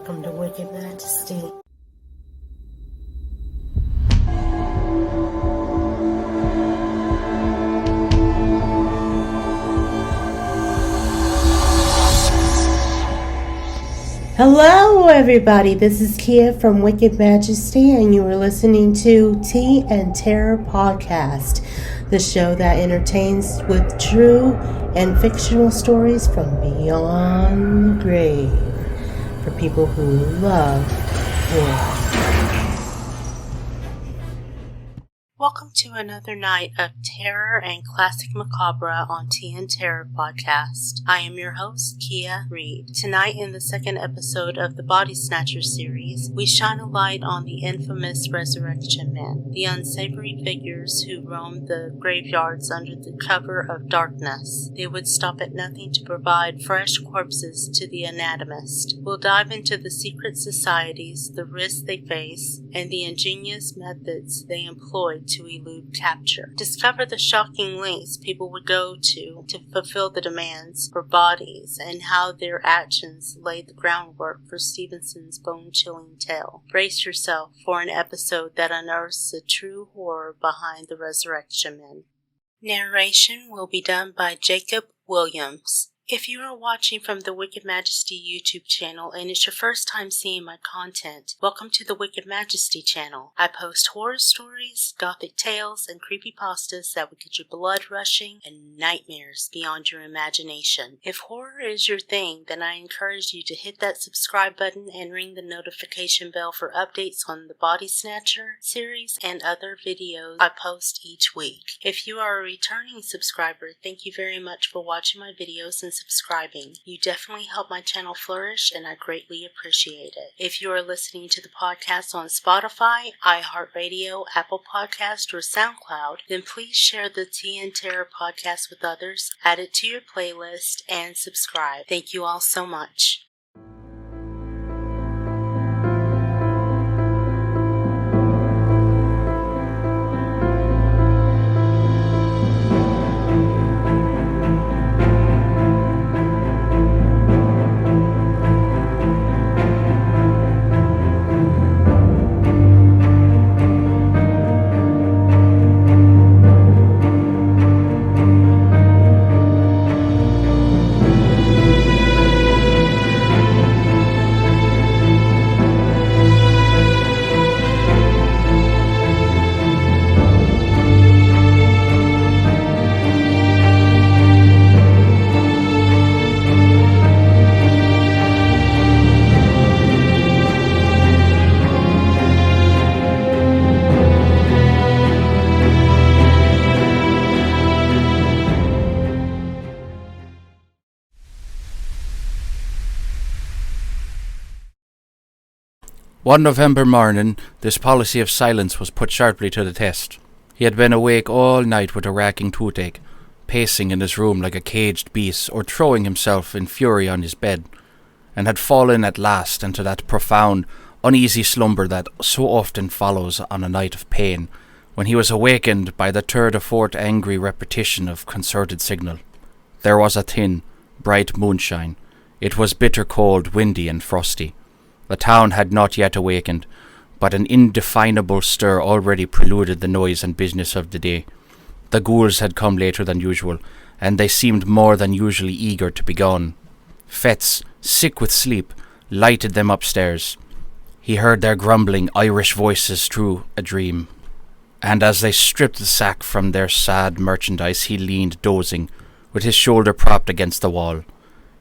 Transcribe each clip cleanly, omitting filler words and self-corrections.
Welcome to Wicked Majesty. Hello everybody, this is Keya from Wicked Majesty and you are listening to Tea and Terror Podcast, the show that entertains with true and fictional stories from beyond the grave for people who love horror. Welcome to another night of terror and classic macabre on Tea and Terror Podcast. I am your host, Keya Reed. Tonight, in the second episode of the Body Snatcher series, we shine a light on the infamous resurrection men, the unsavory figures who roamed the graveyards under the cover of darkness. They would stop at nothing to provide fresh corpses to the anatomist. We'll dive into the secret societies, the risks they face, and the ingenious methods they employed to elude capture. Discover the shocking lengths people would go to fulfill the demands for bodies and how their actions laid the groundwork for Stevenson's bone-chilling tale. Brace yourself for an episode that unearths the true horror behind the resurrection men. Narration will be done by Jacob Williams. If you are watching from the Wicked Majesty YouTube channel and it's your first time seeing my content, welcome to the Wicked Majesty channel. I post horror stories, gothic tales, and creepypastas that will get your blood rushing and nightmares beyond your imagination. If horror is your thing, then I encourage you to hit that subscribe button and ring the notification bell for updates on the Body Snatcher series and other videos I post each week. If you are a returning subscriber, thank you very much for watching my videos and subscribing. You definitely help my channel flourish and I greatly appreciate it. If you are listening to the podcast on Spotify, iHeartRadio, Apple Podcast, or SoundCloud, then please share the Tea and Terror podcast with others, add it to your playlist, and subscribe. Thank you all so much. One November morning, this policy of silence was put sharply to the test. He had been awake all night with a racking toothache, pacing in his room like a caged beast or throwing himself in fury on his bed, and had fallen at last into that profound, uneasy slumber that so often follows on a night of pain, when he was awakened by the third or fourth angry repetition of concerted signal. There was a thin, bright moonshine. It was bitter cold, windy and frosty. The town had not yet awakened, but an indefinable stir already preluded the noise and business of the day. The ghouls had come later than usual, and they seemed more than usually eager to be gone. Fettes, sick with sleep, lighted them upstairs. He heard their grumbling Irish voices through a dream, and as they stripped the sack from their sad merchandise he leaned dozing, with his shoulder propped against the wall.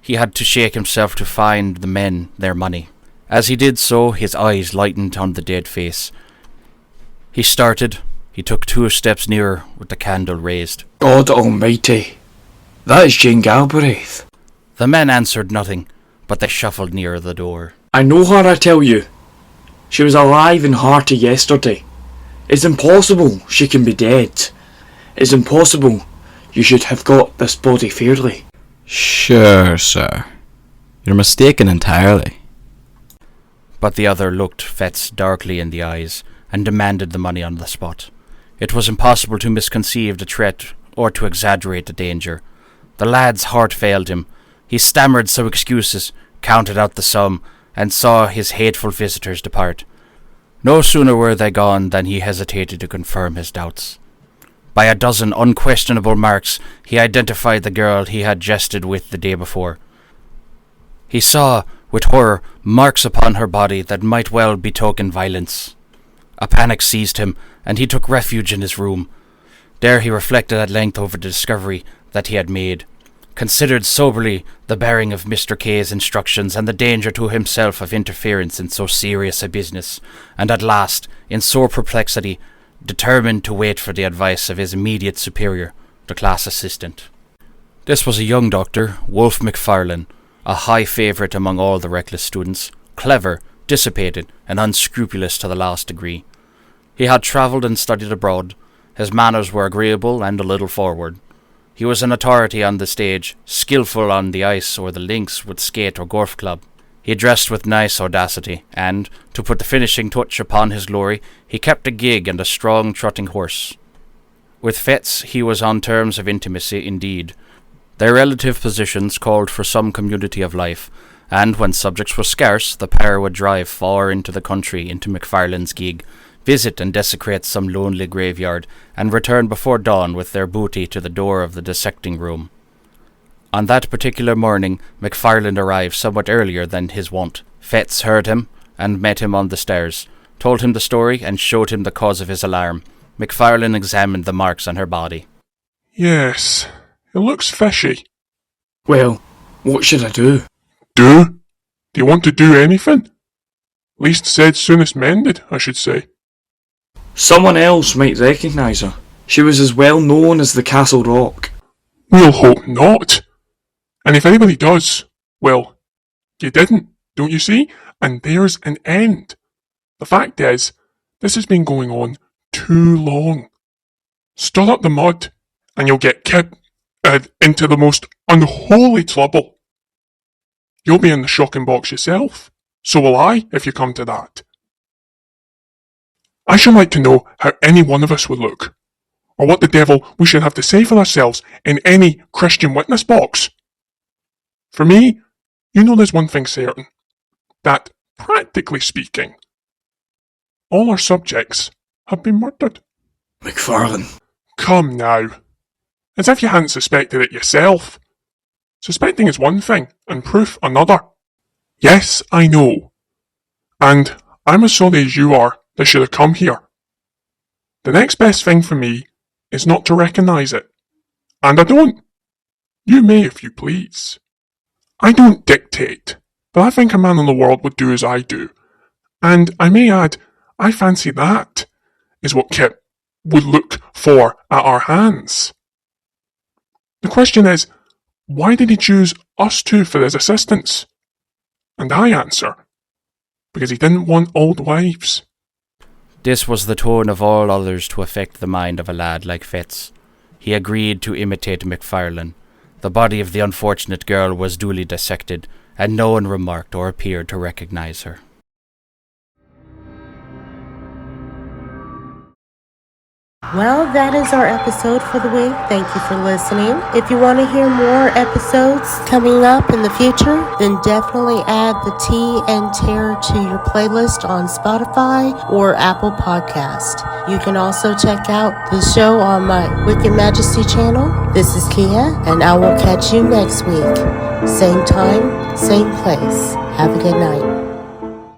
He had to shake himself to find the men their money. As he did so, his eyes lightened on the dead face. He started. He took 2 steps nearer with the candle raised. God Almighty, that is Jane Galbraith. The men answered nothing, but they shuffled nearer the door. I know her, I tell you. She was alive and hearty yesterday. It's impossible she can be dead. It's impossible you should have got this body fairly. Sure, sir. You're mistaken entirely. But the other looked Fettes darkly in the eyes and demanded the money on the spot. It was impossible to misconceive the threat or to exaggerate the danger. The lad's heart failed him. He stammered some excuses, counted out the sum, and saw his hateful visitors depart. No sooner were they gone than he hesitated to confirm his doubts. By a dozen unquestionable marks, he identified the girl he had jested with the day before. He saw, with horror, marks upon her body that might well betoken violence. A panic seized him, and he took refuge in his room. There he reflected at length over the discovery that he had made, considered soberly the bearing of Mr. K's instructions and the danger to himself of interference in so serious a business, and at last, in sore perplexity, determined to wait for the advice of his immediate superior, the class assistant. This was a young doctor, Wolfe Macfarlane, a high favourite among all the reckless students, clever, dissipated, and unscrupulous to the last degree. He had travelled and studied abroad. His manners were agreeable and a little forward. He was an authority on the stage, skilful on the ice or the links with skate or golf club. He dressed with nice audacity, and, to put the finishing touch upon his glory, he kept a gig and a strong trotting horse. With Fettes he was on terms of intimacy indeed. Their relative positions called for some community of life, and when subjects were scarce, the pair would drive far into the country into Macfarlane's gig, visit and desecrate some lonely graveyard, and return before dawn with their booty to the door of the dissecting room. On that particular morning, Macfarlane arrived somewhat earlier than his wont. Fettes heard him, and met him on the stairs, told him the story, and showed him the cause of his alarm. Macfarlane examined the marks on her body. Yes, it looks fishy. Well, what should I do? Do? Do you want to do anything? Least said, soonest mended, I should say. Someone else might recognise her. She was as well known as the Castle Rock. We'll hope not. And if anybody does, well, you didn't, don't you see? And there's an end. The fact is, this has been going on too long. Stir up the mud, and you'll get kicked into the most unholy trouble. You'll be in the shocking box yourself. So will I, if you come to that. I should like to know how any one of us would look, or what the devil we should have to say for ourselves in any Christian witness box. For me, you know there's one thing certain, that, practically speaking, all our subjects have been murdered. Macfarlane. Come now. As if you hadn't suspected it yourself. Suspecting is one thing, and proof another. Yes, I know. And I'm as sorry as you are that should have come here. The next best thing for me is not to recognise it. And I don't. You may if you please. I don't dictate, but I think a man in the world would do as I do. And I may add, I fancy that is what Kip would look for at our hands. The question is, why did he choose us two for his assistants? And I answer, because he didn't want old wives. This was the tone of all others to affect the mind of a lad like Fettes. He agreed to imitate Macfarlane. The body of the unfortunate girl was duly dissected, and no one remarked or appeared to recognise her. Well, that is our episode for the week. Thank you for listening. If you want to hear more episodes coming up in the future, then definitely add the Tea and Terror to your playlist on Spotify or Apple Podcast. You can also check out the show on my Wicked Majesty channel. This is Keya, and I will catch you next week. Same time, same place. Have a good night.